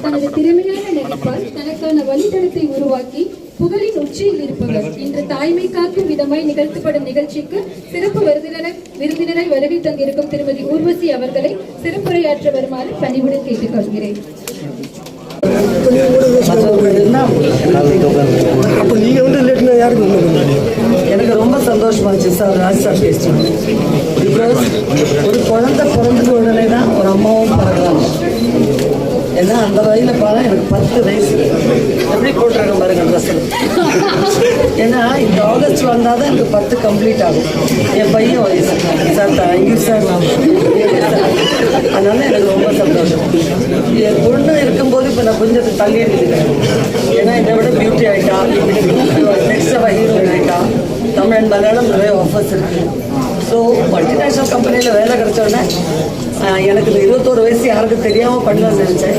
தனது திறமையான நடிப்பால் தனக்கான வழித்தடத்தை உருவாக்கி புகழின் உச்சியில் இருப்பவர். இன்று தாய்மை காக்கும் விதமாய் நிகழ்த்தப்படும் நிகழ்ச்சிக்கு சிறப்பு விருந்தினராய் வருகை தந்திருக்கும் திருமதி ஊர்வசி அவர்களை சிறப்புரையாற்ற வருமாறு பணிவுடன் கேட்டுக்கொள்கிறேன். எனக்கு ரொம்ப சந்தோஷமாச்சு சார். ராஜ் சார் பேசுகிறேன். பிகாஸ் ஒரு குழந்தை பிறந்தது உடனே தான் ஒரு அம்மாவும் பறக்கலாம். ஏன்னா அந்த வயதில் பார்த்தா எனக்கு 10 வயசு எப்படி போட்டுருக்க பாருங்க ட்ரெஸ். ஏன்னா இந்த ஆகஸ்ட் வந்தால் தான் எனக்கு 10 கம்ப்ளீட் ஆகும். என் பையன் வயசு சார். Thank you sir. அதனால எனக்கு ரொம்ப சந்தோஷம். என் பொண்ணு இருக்கும்போது இப்போ நான் கொஞ்சம் தள்ளி எடுத்துக்கிறேன். ஏன்னா இதை விட பியூட்டி ஆகிட்டா, நெக்ஸ்ட் அவள் ஹீரோயின் ஆகிட்டா. தமிழ் அண்ட் மலையாளம் நிறைய ஆஃபர்ஸ் இருக்குது. ஸோ மல்டிநேஷ்னல் கம்பெனியில் வேலை கிடைச்சோடனே எனக்கு இந்த 21 வயசு யாருக்கும் தெரியாமல் பண்ணலாம்னு நினச்சேன்.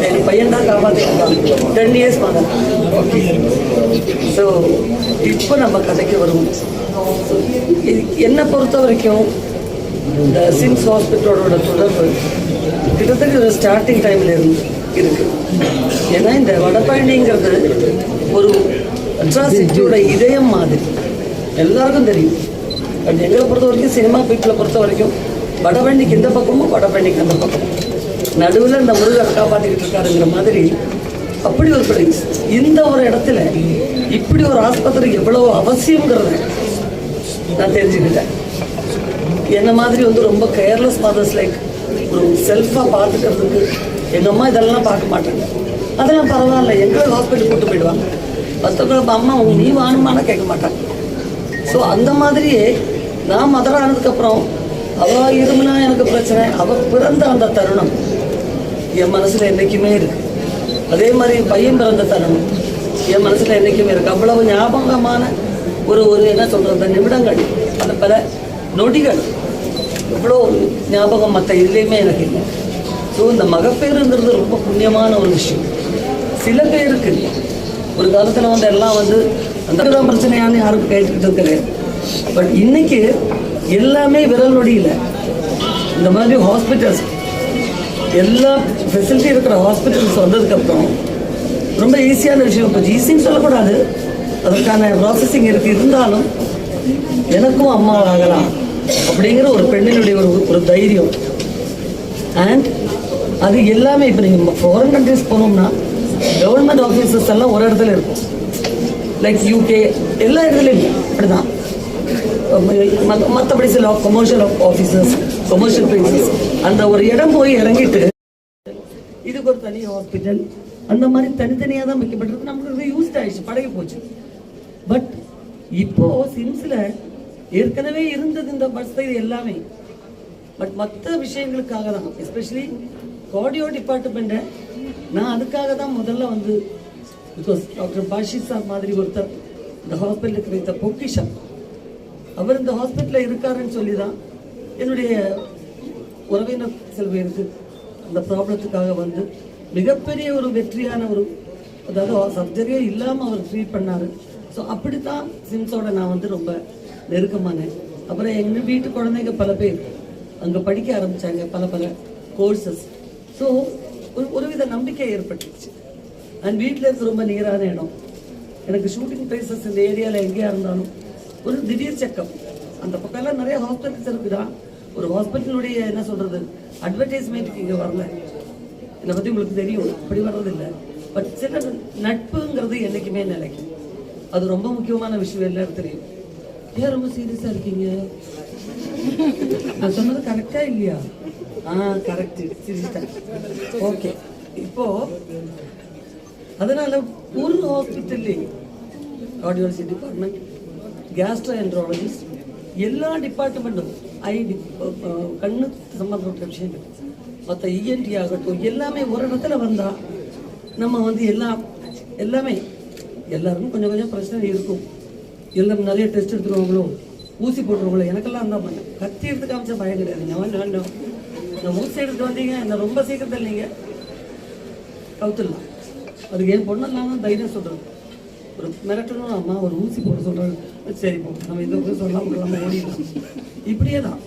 என் பையன் தான் காப்பாற்றிருக்கான். 10 இயர்ஸ் பண்ணேன். ஓகே. ஸோ இப்போ நம்ம கதைக்கு வருவோம். என்னை பொறுத்த வரைக்கும் இந்த சிம்ஸ் ஹாஸ்பிட்டலோட தொடர்பு கிட்டத்தட்ட ஒரு ஸ்டார்டிங் டைமில் இருக்குது. ஏன்னா இந்த வடபழனிங்கிறது ஒரு அட்ராசிட்டியோட இதயம் மாதிரி எல்லாருக்கும் தெரியும். பட் எங்களை பொறுத்த வரைக்கும் சினிமா பீப்பிளை பொறுத்த வரைக்கும் வடபழனிக்கு இந்த பக்கமும் வடபழனிக்கு அந்த பக்கமும் நடுவில் இந்த முருகர் காப்பாற்றிக்கிட்டு இருக்காருங்கிற மாதிரி அப்படி ஒரு பிளேஸ். இந்த ஒரு இடத்துல இப்படி ஒரு ஆஸ்பத்திரி எவ்வளோ அவசியங்கிறத நான் தெரிஞ்சுக்கிட்டேன். என்ன மாதிரி ரொம்ப கேர்லெஸ் மதர்ஸ் லைக் ஒரு செல்ஃபாக பார்த்துக்கிறதுக்கு எங்கள் அம்மா இதெல்லாம் பார்க்க மாட்டாங்க. அதெல்லாம் பரவாயில்ல, எங்கள் ஹாஸ்பிட்டல் கூட்டு போயிடுவாங்க. மற்றவங்க அம்மா நீ வாணுமானா கேட்க மாட்டாங்க. ஸோ அந்த மாதிரியே நான் மதர் ஆனதுக்கப்புறம் அவள் இருமுனா எனக்கு பிரச்சனை. அவள் பிறந்த அந்த தருணம் என் மனசில் என்றைக்குமே இருக்குது. அதே மாதிரி பையன் பிறந்த தருணம் என் மனசில் என்றைக்குமே இருக்குது. அவ்வளவு ஞாபகமான ஒரு என்ன சொல்கிறது நிமிடங்கள், அந்த பல நொடிகள் இவ்வளோ ஞாபகம் மற்ற இதுலேயுமே எனக்கு இல்லை. ஸோ இந்த மகப்பேறுங்கிறது ரொம்ப புண்ணியமான ஒரு விஷயம். சில பேருக்கு ஒரு காலத்தில் எல்லாம் அந்த பிரச்சனையானு யாருக்கும் கேட்டுக்கிட்டு கிடையாது. பட் இன்னைக்கு எல்லாமே விரல் நொடியில் இந்த மாதிரி ஹாஸ்பிட்டல்ஸ் எல்லா ஃபெசிலிட்டி இருக்கிற ஹாஸ்பிட்டல்ஸ் வந்ததுக்கப்புறம் ரொம்ப ஈஸியான விஷயம். இப்போ ஈஸின்னு சொல்லக்கூடாது, அதற்கான ப்ராசஸிங் இருக்குது. இருந்தாலும் எனக்கும் அம்மா ஆகலாம் அப்படிங்கிற ஒரு பெண்ணினுடைய ஒரு தைரியம். அண்ட் அது எல்லாமே இப்போ நீங்கள் ஃபாரின் கண்ட்ரிஸ் போனோம்னா கவர்மெண்ட் ஆஃபீஸர்ஸ் எல்லாம் ஒரு இடத்துல இருக்கும். லைக் யூகே எல்லா இடத்துலையும் அப்படிதான். மற்றபடி சில கமர்ஷியல் ஆஃபீஸர்ஸ், கமர்ஷியல் பிளேசஸ் அந்த ஒரு இடம் போய் இறங்கிட்டு இதுக்கு ஒரு தனி ஹாஸ்பிட்டல் அந்த மாதிரி தனித்தனியாக தான் வைக்கப்பட்டிருக்கு. நமக்கு யூஸ்ட் ஆயிடுச்சு, பழகி போச்சு. பட் இப்போ சிம்ஸில் ஏற்கனவே இருந்தது இந்த பஸ் இது எல்லாமே. பட் மற்ற விஷயங்களுக்காக தான், எஸ்பெஷலி கார்டியோ டிபார்ட்மெண்ட்டை நான் அதுக்காக தான் முதல்ல பிகாஸ் டாக்டர் பாஷி சார் மாதிரி ஒருத்தர் இந்த ஹாஸ்பிட்டலுக்கு வைத்த பொக்கிஷம். அவர் இந்த ஹாஸ்பிட்டலில் இருக்காருன்னு சொல்லி தான் என்னுடைய உறவினர் சில பேருக்கு அந்த ப்ராப்ளத்துக்காக மிகப்பெரிய ஒரு வெற்றியான அதாவது சர்ஜரியே இல்லாமல் அவர் ட்ரீட் பண்ணார். ஸோ அப்படி தான் சிம்ஸோட நான் ரொம்ப நெருக்கமானேன். அப்புறம் எங்கள் வீட்டு குழந்தைங்க பல பேர் அங்கே படிக்க ஆரம்பித்தாங்க, பல கோர்சஸ். ஸோ ஒருவித நம்பிக்கை ஏற்பட்டுருச்சு. அண்ட் வீட்டில் இருக்க ரொம்ப நீரான இடம். எனக்கு ஷூட்டிங் பிளேசஸ் இந்த ஏரியாவில் எங்கேயா இருந்தாலும் ஒரு திடீர் செக்கப். அந்த பக்கம்லாம் நிறைய ஹாஸ்பிட்டல்ஸ் இருக்குதா. ஒரு ஹாஸ்பிட்டலுடைய என்ன சொல்கிறது அட்வர்டைஸ்மெண்ட்டுக்கு இங்கே வரல. என்னை பற்றி உங்களுக்கு தெரியும், அப்படி வர்றதில்லை. பட் சில நட்புங்கிறது என்றைக்குமே நிலைக்கும். அது ரொம்ப முக்கியமான விஷயம், எல்லாரும் தெரியும். ஏன் ரொம்ப சீரியஸாக இருக்கீங்க? நான் சொன்னது கரெக்டாக இல்லையா? கரெக்ட், சீரியஸாக. ஓகே. இப்போ அதனால ஒரு ஹாஸ்பிட்டல்லே கார்டியாலஜி டிபார்ட்மெண்ட், கேஸ்ட்ரோஎன்ட்ராலஜிஸ்ட், எல்லா டிபார்ட்மெண்ட்டும் கண்ணு சம்பந்தப்பட்ட விஷயங்கள், மற்ற இஎன்டி ஆகட்டும், எல்லாமே ஒரு இடத்துல வந்தால் நம்ம எல்லாமே எல்லாருக்கும் கொஞ்சம் பிரச்சனை இருக்கும். எல்லாம் நிறைய டெஸ்ட் எடுத்துருவாங்களோ, ஊசி போட்டுருவாங்களோ. எனக்கெல்லாம் இருந்தால் பண்ணேன். கத்தி எடுத்து காமிச்சா பயம் கிடையாது. நான் ஊசி எடுத்து வந்தீங்க என்ன ரொம்ப சீக்கிரத்தில் நீங்கள் கவுத்துடலாம். அதுக்கு என் பொண்ணெல்லாம் தான் தைரியம் சொல்கிறது. ஒரு மிரட்டணும், அம்மா ஒரு ஊசி போட சொல்கிறாங்க, சரி போ நம்ம இதை போய் சொல்லாமல் ஓடிடலாம். இப்படியே தான்.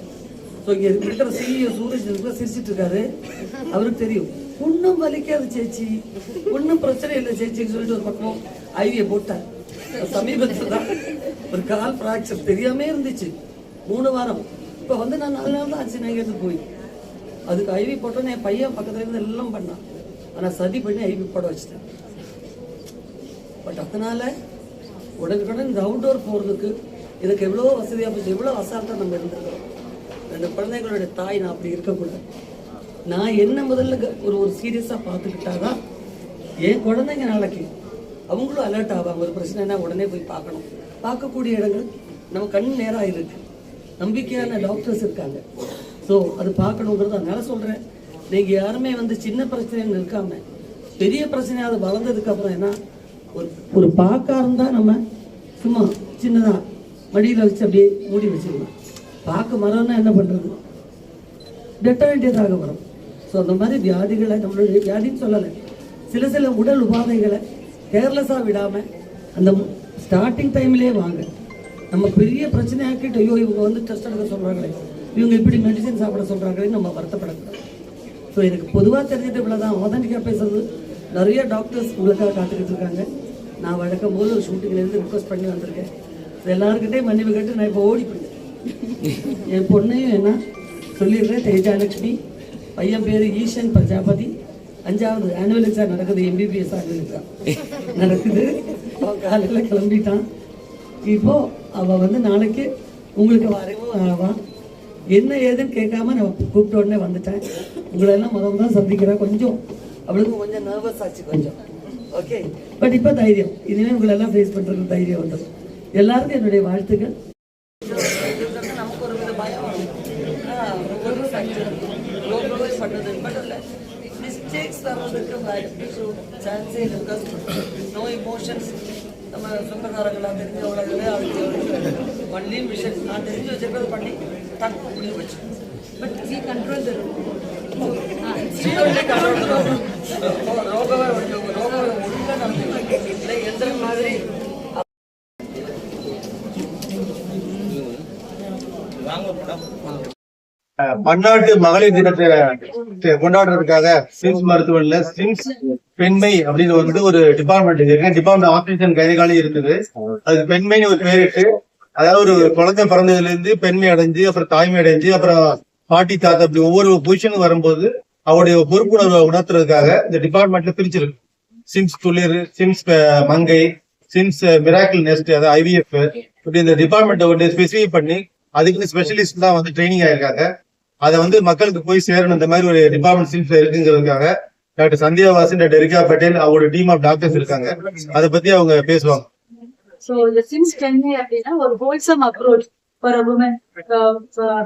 ஸோ இங்கே இருக்கிற சிஇஓ சூரஜ் சிரிச்சிட்டு இருக்காரு. அவருக்கு தெரியும் ஒன்றும் வலிக்காது சேச்சி, ஒன்றும் பிரச்சனை இல்லை சேச்சின்னு சொல்லிட்டு ஒரு பக்கம் ஐவியை போட்டார். சமீபத்தில் தான் ஒரு கால் ஃப்ராக்சர் தெரியாமே இருந்துச்சு 3 வாரம். இப்போ வந்து நான் 4 நாள் தான் ஆச்சு நான் இங்கேருந்து போய். அதுக்கு ஐவி போட்டோன்னு என் பையன் பக்கத்துல இருந்து எல்லாம் பண்ணான். ஆனால் சதி பண்ணி ஐவி போட வச்சுட்டேன். பட் அதனால உடனுக்குடன் இந்த அவுட்டோர் போகிறதுக்கு எனக்கு எவ்வளோ வசதியாக போச்சு, எவ்வளோ அசால்ட்டாக நம்ம இருந்திருக்கிறோம். 2 குழந்தைங்களுடைய தாய் நான் அப்படி இருக்கக்கூடாது. நான் என்ன முதல்ல ஒரு சீரியஸாக பார்த்துக்கிட்டாதான் என் குழந்தைங்க நாளைக்கு அவங்களும் அலர்ட் ஆவாங்க. ஒரு பிரச்சனைனா உடனே போய் பார்க்கணும். பார்க்கக்கூடிய இடங்கள் நம்ம கண் நேராக இருக்கு, நம்பிக்கையான டாக்டர்ஸ் இருக்காங்க. ஸோ அது பார்க்கணுங்கிறது அதனால சொல்கிறேன். நீங்கள் யாருமே வந்து சின்ன பிரச்சனைன்னு இருக்காம பெரிய பிரச்சனையாக அது வளர்ந்ததுக்கு அப்புறம் என்ன ஒரு பார்க்க இருந்தால் நம்ம சும்மா சின்னதாக மடியில் வச்சு அப்படியே மூடி வச்சுக்கலாம். பார்க்க மரம்னா என்ன பண்ணுறது, டெட்ட வேண்டியதாக வரும். ஸோ அந்த மாதிரி வியாதிகளை நம்மளுடைய வியாதின்னு சொல்லலை, சில உடல் உபாதைகளை கேர்லெஸ்ஸாக விடாமல் அந்த ஸ்டார்டிங் டைம்லேயே வாங்க. நம்ம பெரிய பிரச்சனை ஆக்கிட்டு ஐயோ இவங்க வந்து டெஸ்ட் எடுக்க சொல்கிறாங்களே, இவங்க இப்படி மெடிசன் சாப்பிட சொல்கிறாங்களேன்னு நம்ம வருத்தப்படக்கூடாது. ஸோ எனக்கு பொதுவாக தெரிஞ்சது இவ்வளோதான். ஆதென்டிக்காக பேசுறது நிறைய டாக்டர்ஸ் உங்களுக்காக காத்துக்கிட்டு இருக்காங்க. நான் வழக்கம் போது ஒரு ஷூட்டிங்லேருந்து ரிக்வஸ்ட் பண்ணி வந்திருக்கேன். எல்லாருக்கிட்டே மன்னிப்பு கேட்டு நான் இப்போ ஓடி போயிட்டேன். என் பொண்ணையும் என்ன சொல்லிடுறேன், தேஜாலட்சுமி, பையன் பேர் ஈஷன் பிரஜாபதி, 5வது ஆனுவல் எக்ஸாம் நடக்குது, எம்பிபிஎஸ் ஆனுவல் எக்ஸாம் நடக்குது. அவன் காலையில் கிளம்பிட்டான். இப்போ அவள் வந்து நாளைக்கு உங்களுக்கு வரைவும் ஆவான். என்ன ஏதுன்னு கேட்காம நான் கூப்பிட்ட உடனே வந்துட்டேன். உங்களெல்லாம் முதல்ல தான் சந்திக்கிறேன். கொஞ்சம் அவளுக்கு கொஞ்சம் நர்வஸ் ஆச்சு கொஞ்சம். ஓகே, பட் இப்போ தைரியம், இனிமேல் உங்களெல்லாம் ஃபேஸ் பண்ணுறதுக்கு தைரியம் வந்தது. எல்லாருக்கும் என்னுடைய வாழ்த்துக்கள். நமக்கு ஒரு வித பயம் பண்ணுறது பட் இல்லை, மிஸ்டேக்ஸ் வர்றதுக்கு சான்ஸே இல்லை. No emotions. நம்ம சொந்தக்காரங்களாம் தெரிஞ்சவங்களே அதுக்கு ஒன்லி விஷன் நான் தெரிஞ்சு வச்சுக்கிறது பண்ணி டக்கு முடிஞ்சு வச்சு. பட் வி கண்ட்ரோல் த ரோகவை ஒழுங்காக நடந்து இல்லை எந்த மாதிரி பன்னாட்டு மகளிர் தினத்தை கொண்டாடுறதுக்காக சிம்ஸ் மருத்துவமனையில சிம்ஸ் பெண்மை அப்படின்னு வந்து ஒரு டிபார்ட்மெண்ட் இருக்கு. டிபார்ட்மெண்ட் ஆபரேஷன் கைகாலி இருக்குது. அது பெண்மைன்னு ஒரு பேரிட்டு, அதாவது ஒரு குழந்தை பிறந்ததுல இருந்து பெண்மை அடைஞ்சு அப்புறம் தாய்மை அடைஞ்சு அப்புறம் பாட்டி தாத்தா அப்படி ஒவ்வொரு பொசிஷனுக்கு வரும்போது அவருடைய பொறுப்புணர்வை உணர்த்துறதுக்காக இந்த டிபார்ட்மெண்ட்ல பிரிச்சிருக்கு. சிம்ஸ் துளிர், சிம்ஸ் மங்கை, சிம்ஸ் மிராக்கிள் நெஸ்ட், அதாவது ஐவிஎஃப், இப்படி இந்த டிபார்ட்மெண்ட்டை வந்து ஸ்பெசிஃபை பண்ணி அதுக்குன்னு ஸ்பெஷலிஸ்ட் தான் வந்து ட்ரைனிங் ஆயிருக்காங்க. அதை வந்து மக்களுக்கு போய் சேரணும். இந்த மாதிரி ஒரு டிபார்ட்மெண்ட் சிம்ஸ் இருக்குங்கிறதுக்காக டாக்டர் சந்தியா வாசன், டாக்டர் ரிகா பட்டேல், அவரோட டீம் ஆஃப் டாக்டர்ஸ் இருக்காங்க. அதை பத்தி அவங்க பேசுவாங்க. So the SIMS பெண்மை அப்படின்னா ஒரு wholesome approach for a woman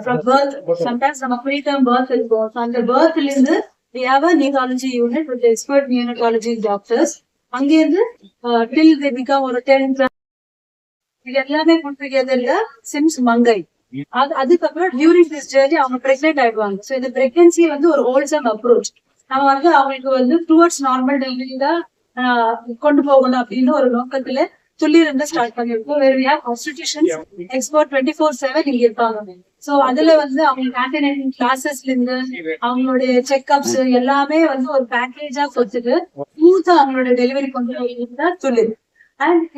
from birth. Sometimes நம்ம preterm birth இருக்கும். So அந்த birthல இருந்து we have a neonatology unit with expert neonatology doctors. அங்கிருந்து till they become ஒரு 10 இது எல்லாமே put together SIMS மங்கை. அதுக்கப்புறம் டியூரிங் திஸ் ஜர்னி அவங்க பிரெக்னென்ட் ஆயிடுவாங்க. ஸோ இந்த பிரெக்னன்சி வந்து ஒரு ஹோல்சம் அப்ரோச். நம்ம வந்து அவங்களுக்கு வந்து டுவர்ட்ஸ் நார்மல் டெலிவரி தான் கொண்டு போகணும் அப்படின்னு ஒரு நோக்கத்துல துள்ளிருந்து ஸ்டார்ட் பண்ணிருக்கோம். வேற யார் கான்ஸ்டிடியூஷன் எக்ஸ்பர்ட் 24/7 இங்க இருப்பாங்க. ஸோ அதுல வந்து அவங்களுக்கு ஆன்டினேட்டல் கிளாஸஸ்ல இருந்து அவங்களுடைய செக்அப்ஸ் எல்லாமே வந்து ஒரு பேக்கேஜா கொடுத்துட்டு ஸ்மூத்தா அவங்களோட டெலிவரி கொண்டு போய் துள்ளிரு. அண்ட்